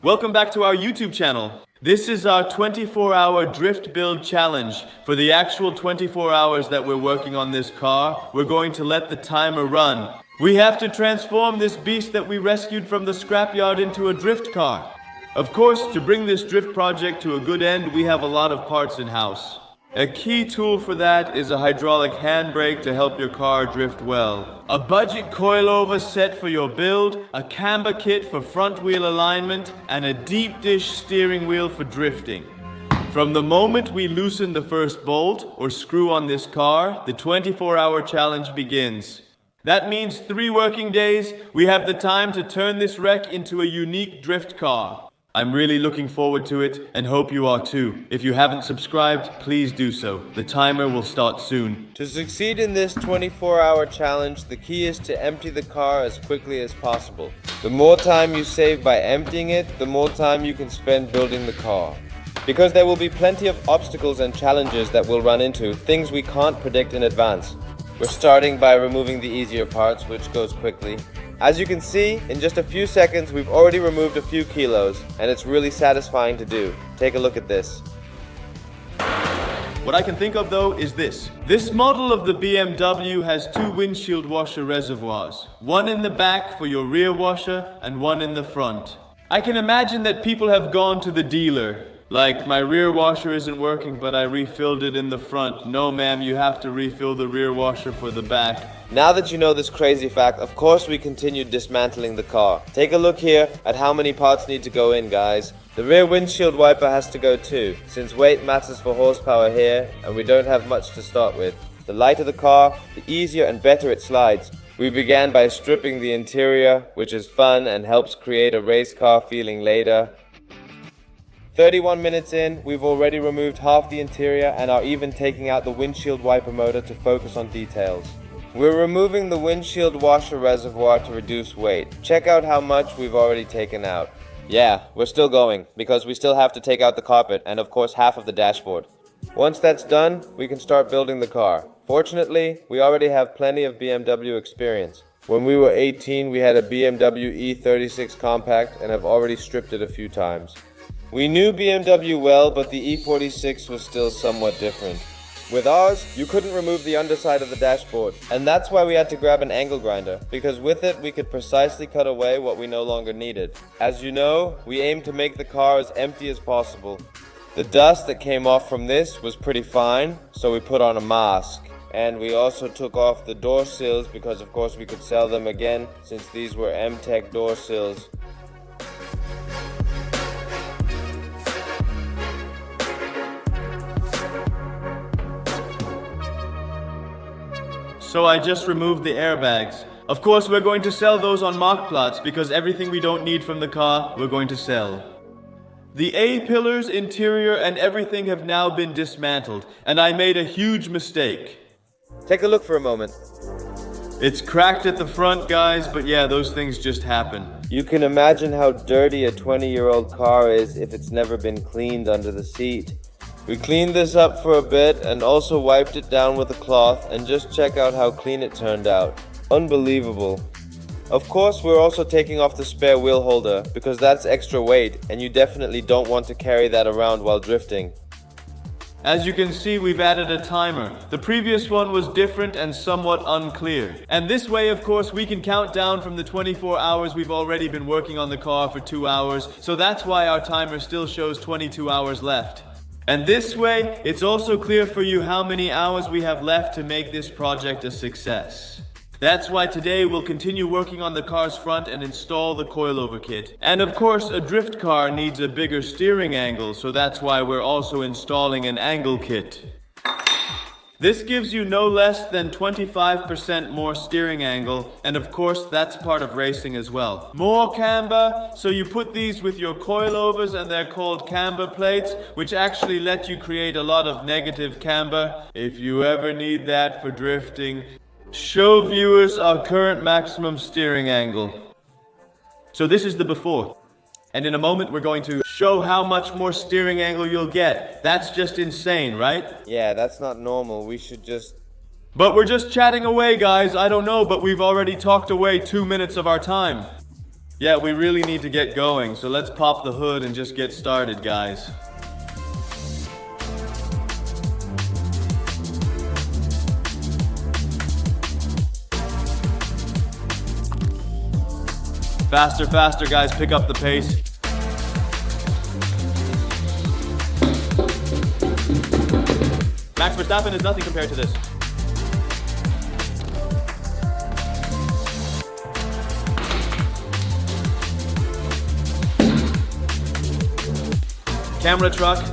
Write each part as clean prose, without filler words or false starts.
Welcome back to our YouTube channel. This is our 24-hour drift build challenge. For the actual 24 hours that we're working on this car, we're going to let the timer run. We have to transform this beast that we rescued from the scrapyard into a drift car. Of course, to bring this drift project to a good end, we have a lot of parts in-house. A key tool for that is a hydraulic handbrake to help your car drift well. A budget coilover set for your build, a camber kit for front wheel alignment, and a deep dish steering wheel for drifting. From the moment we loosen the first bolt or screw on this car, the 24-hour challenge begins. That means 3 working days, we have the time to turn this wreck into a unique drift car. I'm really looking forward to it and hope you are too. If you haven't subscribed, please do so. The timer will start soon. To succeed in this 24-hour challenge, the key is to empty the car as quickly as possible. The more time you save by emptying it, the more time you can spend building the car. Because there will be plenty of obstacles and challenges that we'll run into, things we can't predict in advance. We're starting by removing the easier parts, which goes quickly. As you can see, in just a few seconds, we've already removed a few kilos, and it's really satisfying to do. Take a look at this. What I can think of though is this. This model of the BMW has 2 windshield washer reservoirs. One in the back for your rear washer, and one in the front. I can imagine that people have gone to the dealer. Like, my rear washer isn't working, but I refilled it in the front. No, ma'am, you have to refill the rear washer for the back. Now that you know this crazy fact, of course we continue dismantling the car. Take a look here at how many parts need to go in, guys. The rear windshield wiper has to go too, since weight matters for horsepower here, and we don't have much to start with. The lighter the car, the easier and better it slides. We began by stripping the interior, which is fun and helps create a race car feeling later. 31 minutes in, we've already removed half the interior and are even taking out the windshield wiper motor to focus on details. We're removing the windshield washer reservoir to reduce weight. Check out how much we've already taken out. Yeah, we're still going, because we still have to take out the carpet and of course half of the dashboard. Once that's done, we can start building the car. Fortunately, we already have plenty of BMW experience. When we were 18, we had a BMW E36 compact and have already stripped it a few times. We knew BMW well, but the E46 was still somewhat different. With ours, you couldn't remove the underside of the dashboard, and that's why we had to grab an angle grinder, because with it we could precisely cut away what we no longer needed. As you know, we aimed to make the car as empty as possible. The dust that came off from this was pretty fine, so we put on a mask. And we also took off the door sills because of course we could sell them again, since these were M-Tech door sills. So I just removed the airbags. Of course, we're going to sell those on Marktplatz because everything we don't need from the car, we're going to sell. The A-pillars, interior, and everything have now been dismantled, and I made a huge mistake. Take a look for a moment. It's cracked at the front, guys, but yeah, those things just happen. You can imagine how dirty a 20-year-old car is if it's never been cleaned under the seat. We cleaned this up for a bit and also wiped it down with a cloth, and just check out how clean it turned out. Unbelievable. Of course, we're also taking off the spare wheel holder because that's extra weight and you definitely don't want to carry that around while drifting. As you can see, we've added a timer. The previous one was different and somewhat unclear. And this way, of course, we can count down from the 24 hours we've already been working on the car for 2 hours, so that's why our timer still shows 22 hours left. And this way, it's also clear for you how many hours we have left to make this project a success. That's why today we'll continue working on the car's front and install the coilover kit. And of course, a drift car needs a bigger steering angle, so that's why we're also installing an angle kit. This gives you no less than 25% more steering angle, and of course that's part of racing as well. More camber, so you put these with your coilovers and they're called camber plates, which actually let you create a lot of negative camber. If you ever need that for drifting, show viewers our current maximum steering angle. So this is the before. And in a moment we're going to show how much more steering angle you'll get. That's just insane, right? Yeah, that's not normal. We should just... But we're just chatting away, guys. I don't know, but we've already talked away 2 minutes of our time. Yeah, we really need to get going, so let's pop the hood and just get started, guys. Faster, faster, guys, pick up the pace. Max Verstappen is nothing compared to this. Camera truck.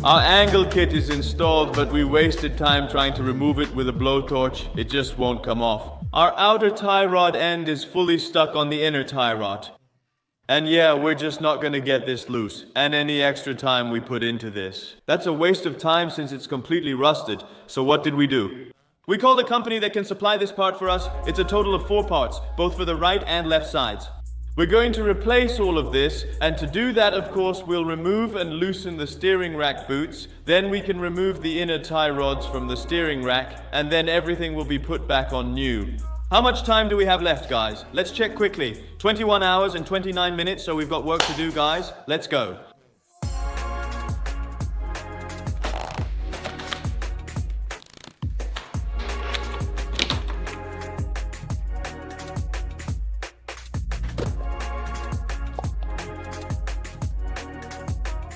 Our angle kit is installed, but we wasted time trying to remove it with a blowtorch. It just won't come off. Our outer tie rod end is fully stuck on the inner tie rod. And yeah, we're just not gonna get this loose, and any extra time we put into this. That's a waste of time since it's completely rusted. So what did we do? We called a company that can supply this part for us. It's a total of 4 parts, both for the right and left sides. We're going to replace all of this, and to do that, of course, we'll remove and loosen the steering rack boots. Then we can remove the inner tie rods from the steering rack, and then everything will be put back on new. How much time do we have left, guys? Let's check quickly. 21 hours and 29 minutes, so we've got work to do, guys. Let's go.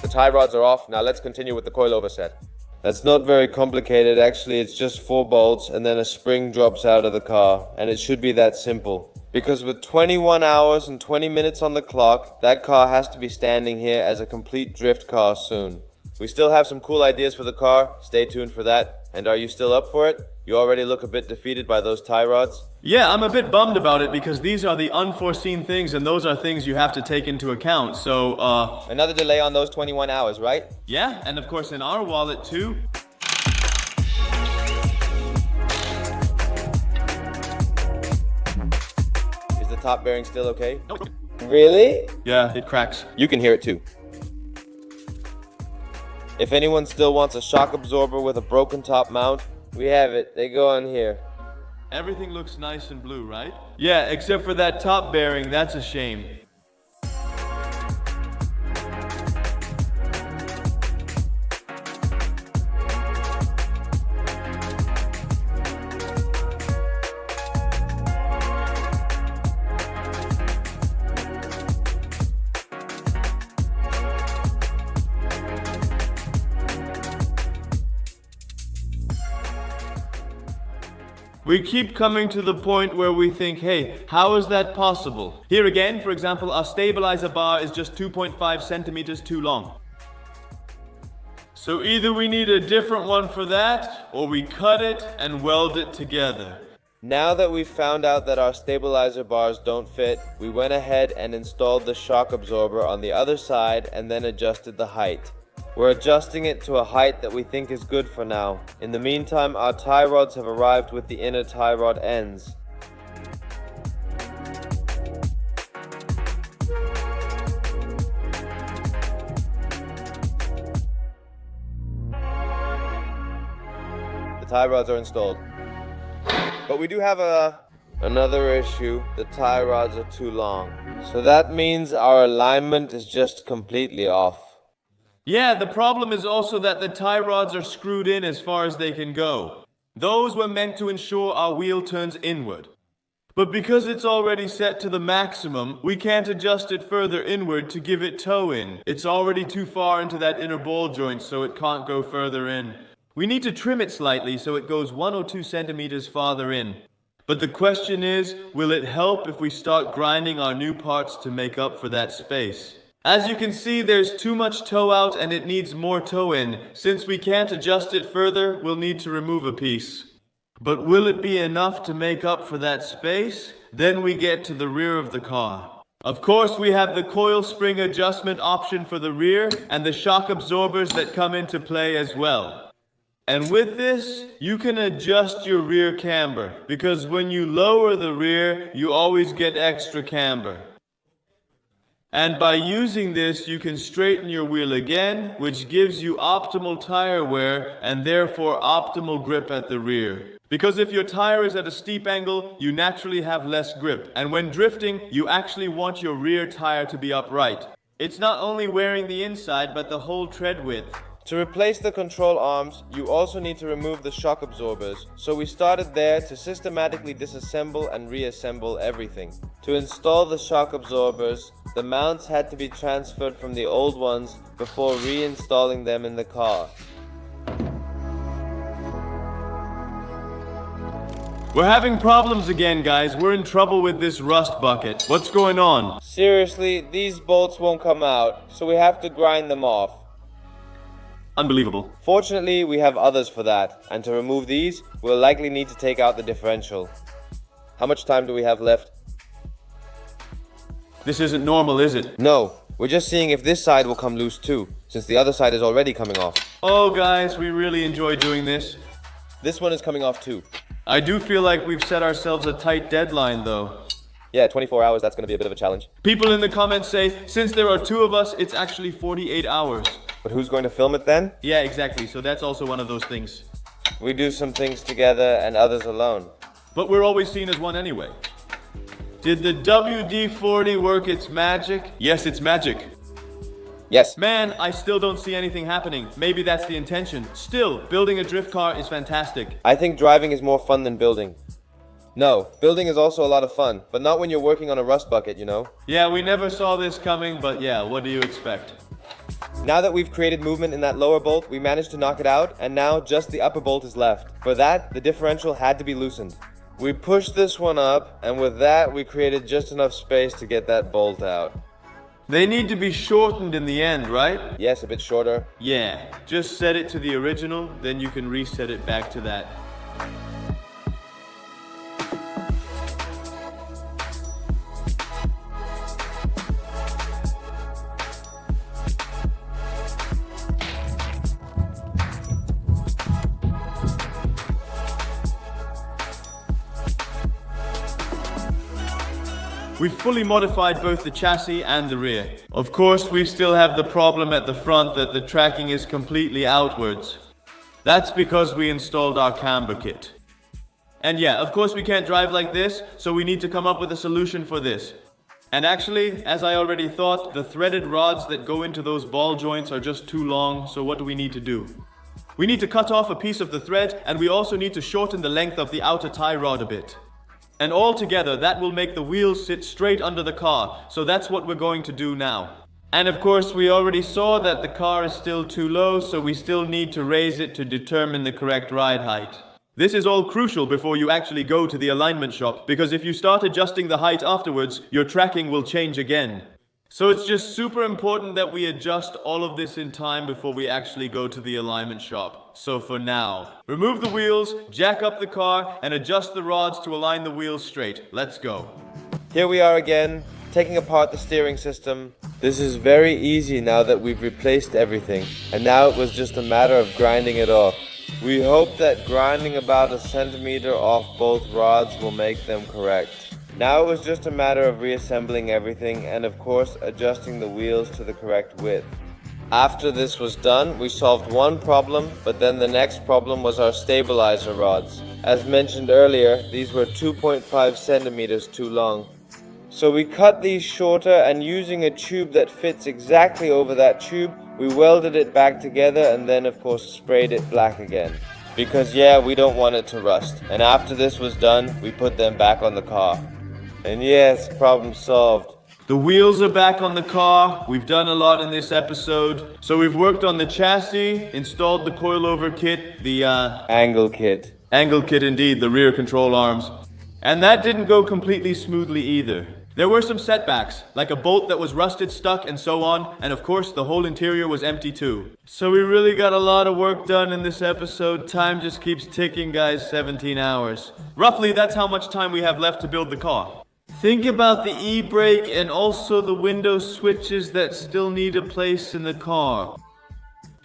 The tie rods are off. Now let's continue with the coilover set. That's not very complicated, actually. It's just 4 bolts and then a spring drops out of the car, and it should be that simple. Because with 21 hours and 20 minutes on the clock, that car has to be standing here as a complete drift car soon. We still have some cool ideas for the car. Stay tuned for that. And are you still up for it? You already look a bit defeated by those tie rods. Yeah, I'm a bit bummed about it because these are the unforeseen things, and those are things you have to take into account. So, another delay on those 21 hours, right? yeah, and of course in our wallet too. Is the top bearing still okay? Nope. Really? Yeah, it cracks. You can hear it too. If anyone still wants a shock absorber with a broken top mount, we have it. They go on here. Everything looks nice and blue, right? Yeah, except for that top bearing, that's a shame. We keep coming to the point where we think, hey, how is that possible? Here again, for example, our stabilizer bar is just 2.5 centimeters too long. So either we need a different one for that, or we cut it and weld it together. Now that we've found out that our stabilizer bars don't fit, we went ahead and installed the shock absorber on the other side and then adjusted the height. We're adjusting it to a height that we think is good for now. In the meantime, our tie rods have arrived with the inner tie rod ends. The tie rods are installed. But we do have another issue. The tie rods are too long. So that means our alignment is just completely off. Yeah, the problem is also that the tie rods are screwed in as far as they can go. Those were meant to ensure our wheel turns inward. But because it's already set to the maximum, we can't adjust it further inward to give it toe in. It's already too far into that inner ball joint, so it can't go further in. We need to trim it slightly so it goes 1 or 2 centimeters farther in. But the question is, will it help if we start grinding our new parts to make up for that space? As you can see, there's too much toe out and it needs more toe in. Since we can't adjust it further, we'll need to remove a piece. But will it be enough to make up for that space? Then we get to the rear of the car. Of course, we have the coil spring adjustment option for the rear and the shock absorbers that come into play as well. And with this, you can adjust your rear camber, because when you lower the rear, you always get extra camber. And by using this, you can straighten your wheel again, which gives you optimal tire wear and therefore optimal grip at the rear. Because if your tire is at a steep angle, you naturally have less grip. And when drifting, you actually want your rear tire to be upright. It's not only wearing the inside, but the whole tread width. To replace the control arms, you also need to remove the shock absorbers, so we started there to systematically disassemble and reassemble everything. To install the shock absorbers, the mounts had to be transferred from the old ones before reinstalling them in the car. We're having problems again, guys. We're in trouble with this rust bucket. What's going on? Seriously, these bolts won't come out, so we have to grind them off. Unbelievable. Fortunately, we have others for that, and to remove these, we'll likely need to take out the differential. How much time do we have left? This isn't normal, is it? No, we're just seeing if this side will come loose too, since the other side is already coming off. Oh, guys, we really enjoy doing this. This one is coming off too. I do feel like we've set ourselves a tight deadline, though. Yeah, 24 hours, that's gonna be a bit of a challenge. People in the comments say, since there are 2 of us, it's actually 48 hours. But who's going to film it then? Yeah, exactly. So that's also one of those things. We do some things together and others alone. But we're always seen as one anyway. Did the WD-40 work its magic? Yes, it's magic. Yes. Man, I still don't see anything happening. Maybe that's the intention. Still, building a drift car is fantastic. I think driving is more fun than building. No, building is also a lot of fun, but not when you're working on a rust bucket, you know? Yeah, we never saw this coming, but yeah, what do you expect? Now that we've created movement in that lower bolt, we managed to knock it out, and now just the upper bolt is left. For that, the differential had to be loosened. We pushed this one up, and with that, we created just enough space to get that bolt out. They need to be shortened in the end, right? Yes, a bit shorter. Yeah, just set it to the original, then you can reset it back to that. We've fully modified both the chassis and the rear. Of course, we still have the problem at the front that the tracking is completely outwards. That's because we installed our camber kit. And yeah, of course we can't drive like this, so we need to come up with a solution for this. And actually, as I already thought, the threaded rods that go into those ball joints are just too long, so what do we need to do? We need to cut off a piece of the thread, and we also need to shorten the length of the outer tie rod a bit. And all together, that will make the wheels sit straight under the car, so that's what we're going to do now. And of course, we already saw that the car is still too low, so we still need to raise it to determine the correct ride height. This is all crucial before you actually go to the alignment shop, because if you start adjusting the height afterwards, your tracking will change again. So it's just super important that we adjust all of this in time before we actually go to the alignment shop. So for now, remove the wheels, jack up the car, and adjust the rods to align the wheels straight. Let's go. Here we are again, taking apart the steering system. This is very easy now that we've replaced everything, and now it was just a matter of grinding it off. We hope that grinding about 1 centimeter off both rods will make them correct. Now it was just a matter of reassembling everything and of course adjusting the wheels to the correct width. After this was done, we solved one problem, but then the next problem was our stabilizer rods. As mentioned earlier, these were 2.5 centimeters too long. So we cut these shorter, and using a tube that fits exactly over that tube, we welded it back together and then of course sprayed it black again. Because yeah, we don't want it to rust. And after this was done, we put them back on the car. And yes, problem solved. The wheels are back on the car. We've done a lot in this episode. So we've worked on the chassis, installed the coilover kit, the Angle kit. angle kit indeed, the rear control arms. And that didn't go completely smoothly either. There were some setbacks, like a bolt that was rusted, stuck, and so on, and of course the whole interior was empty too. So we really got a lot of work done in this episode. Time just keeps ticking, guys, 17 hours. Roughly, that's how much time we have left to build the car. Think about the e-brake and also the window switches that still need a place in the car.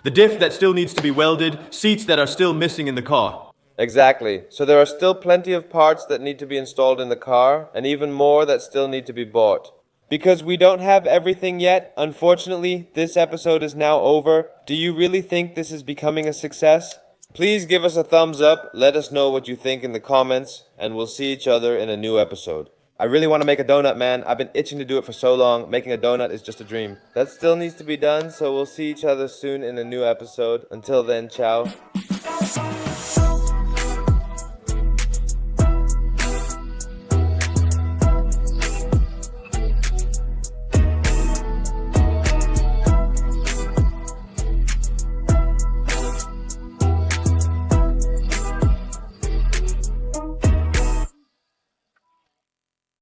The diff that still needs to be welded, seats that are still missing in the car. Exactly. So there are still plenty of parts that need to be installed in the car, and even more that still need to be bought. Because we don't have everything yet, unfortunately, this episode is now over. Do you really think this is becoming a success? Please give us a thumbs up, let us know what you think in the comments, and we'll see each other in a new episode. I really want to make a donut, man. I've been itching to do it for so long. Making a donut is just a dream. That still needs to be done, so we'll see each other soon in a new episode. Until then, ciao.